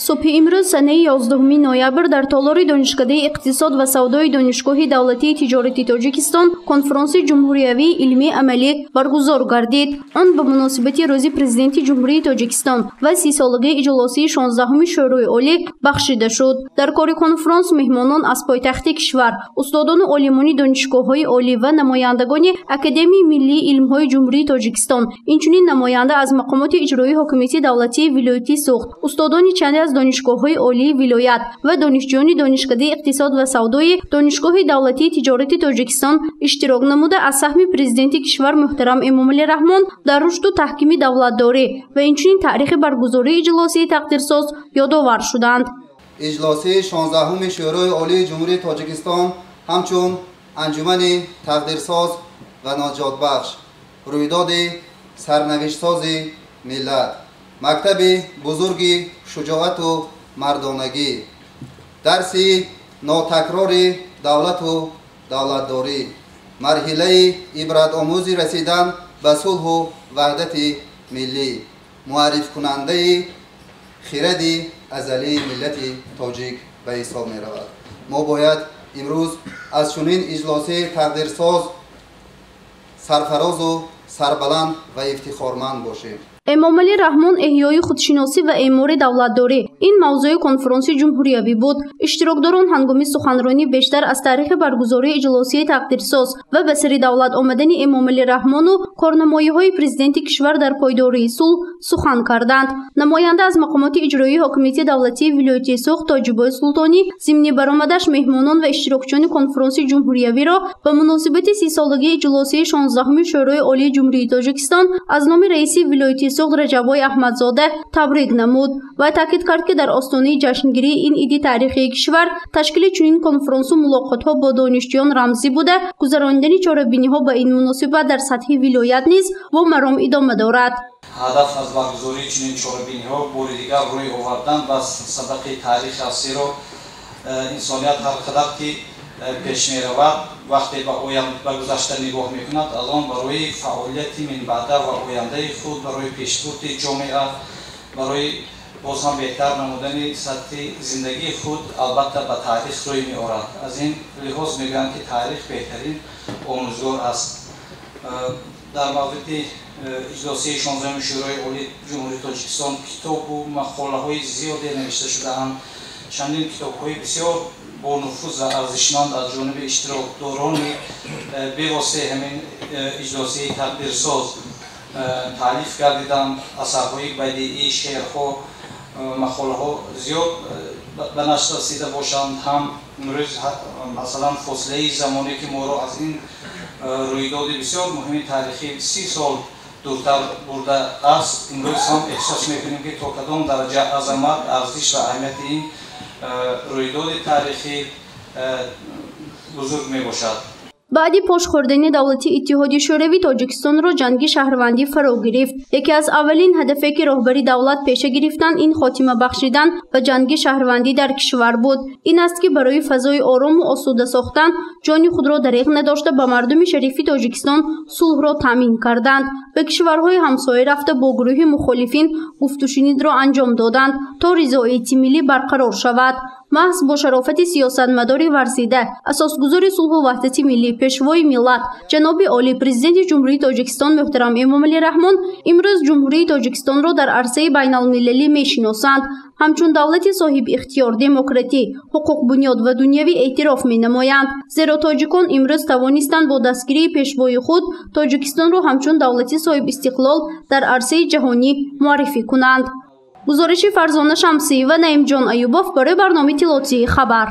صبح امروز سنه 11 نوامبر در تالار دانشکده اقتصاد و سودای دانشگاه دولتی تجارتی تاجیکستان کنفرانس جمهوریوی علمی عملی برگزار گردید. آن به مناسبت روز پرزیدنت جمهوری تاجیکستان و 30 سالگی اجلاسی 16 شورای عالی بخشیده شد. در کار کنفرانس مهمانان از پایتخت کشور، استادان و عالمان دانشگاه‌های عالی و نمایندگان اکادمی ملی علم‌های جمهوری تاجیکستان، اینچنین نماینده از مقامات اجرایی حکومتی دولتی ولایتی سوخت، استادان چند از دانشگاه‌های عالی ولایت و دانشجویان دانشکده اقتصاد و سودای دانشگاه دولتی تجارتی تاجیکستان اشتراک نموده از سهم پرزیدنت کشور محترم امامعلی رحمان در رشد و تحکیم دولتداری و اینچنین تاریخ برگزاری اجلاسی تقدیرساز یادآور شدند. اجلاسی 16 شورای عالی جمهوری تاجیکستان همچون انجمن تقدیرساز و نجات بخش، رویداد سرنوشت‌ساز ملت، مکتب بزرگ شجاعت و مردانگی، درس ناتکرار دولت و دولتداری، مرحله عبرت آموزی رسیدن به صلح و وحدت ملی، معرف کننده خرد ازلی ملت تاجیک به حساب می رود. ما باید امروز از چنین اجلاسی تقدیرساز سرفراز و سربلند و افتخارمند باشیم. امامعلی رحمان احیای خودشناسی و اعمار دولتداری این موضوع کنفرانس جمهوریوی بود. اشتراکداران هنگام سخنرانی بیشتر از تاریخ برگزاری اجلاسی تقدیرساز و به سر دولت آمدن امامعلی رحمان و کارنمایی‌های پرزیدنت کشور در پایداری صلح سخن کردند. نماینده از مقامات اجرایی حکومتی دولتی ولایت سوخت تاجبای سلطانی ضمن برآمدش مهمانان و اشتراکچیان کنفرانس جمهوریوی را به مناسبت 30 سالگی اجلاسی 16 شورای عالی جمهوری تاجیکستان از نام رئیس ولایت سوخت رجبای احمدزاده تبریک نمود و تاکید کرد که در آستانه جشنگیری این عید تاریخی کشور تشکیل چنین کنفرانس و ملاقات‌ها با دانشجویان رمزی بوده. گذراندن چاره‌بینی‌ها به این مناسبت در سطح ولایت نیز با مرام ادامه دارد. هدف از برگزاری چنین چاره‌بینی‌ها بار دیگر روی آوردن و سبق تاریخ اصیل و انسانیت هر قدر که پیش می‌رود وقتی به گذشته نگاه می‌کند الان برای فعالیت من بعد و آینده خود، برای پیشبرد جامعه، برای باز هم بهتر نمودن سطح زندگی خود البته به تاریخ روی می‌آورد. از این لحاظ می‌گویند که تاریخ بهترین آموزگار است. در مورد اجلاسی 16 شورای عالی جمهوری تاجیکستان کتاب و مقاله‌های زیادی نوشته شده‌اند. چندین کتاب‌های بسیار با نفوذ و ارزشمند از جانب اشتراکداران بواسطه همین اجلاسی تقدیرساز تالیف گردیدند. اثرهای بدیعی، شعرها، مقاله‌ها زیاد به نشر رسیده باشند. هم امروز مثلا فاصله زمانی که ما را از این رویداد بسیار مهم تاریخی 30 سال دورتر برده است، امروز هم احساس می‌کنیم که تا کدام درجه عظمت، ارزش و اهمیت این رویداد تاریخی بزرگ می باشد. بعد پاش خوردن دولتی اتحادیه شوروی تاجیکستان را جنگ شهروندی فرا گرفت. یکی از اولین هدفی که راهبری دولت پیش گرفتن این خاتمه بخشیدن به جنگ شهروندی در کشور بود. این است که برای فضای آرام و آسوده ساختن جان خود را دریغ نداشته به مردم شریف تاجیکستان صلح را تامین کردند. به کشورهای همسایه رفته با گروه مخالفین گفت و شنید را انجام دادند تا رضایت ملی برقرار شود. محض با شرافت سیاستمداری ورزیده اساسگذار صلح و وحدت ملی پیشوای ملت جناب عالی پرزیدنت جمهوری تاجیکستان محترم امامعلی رحمان امروز جمهوری تاجیکستان را در عرصه بین المللی میشناسند. همچون دولت صاحب اختیار، دموکراتی، حقوق بنیاد و دنیوی اعتراف می نمایند. زیرا تاجیکان امروز توانستند با دستگیری پیشوای خود تاجیکستان را همچون دولت صاحب استقلال در عرصه جهانی معرفی کنند. گزارش فرزانه شمسی و نعیم جان ایوباف برای برنامه اطلاعاتی خبر.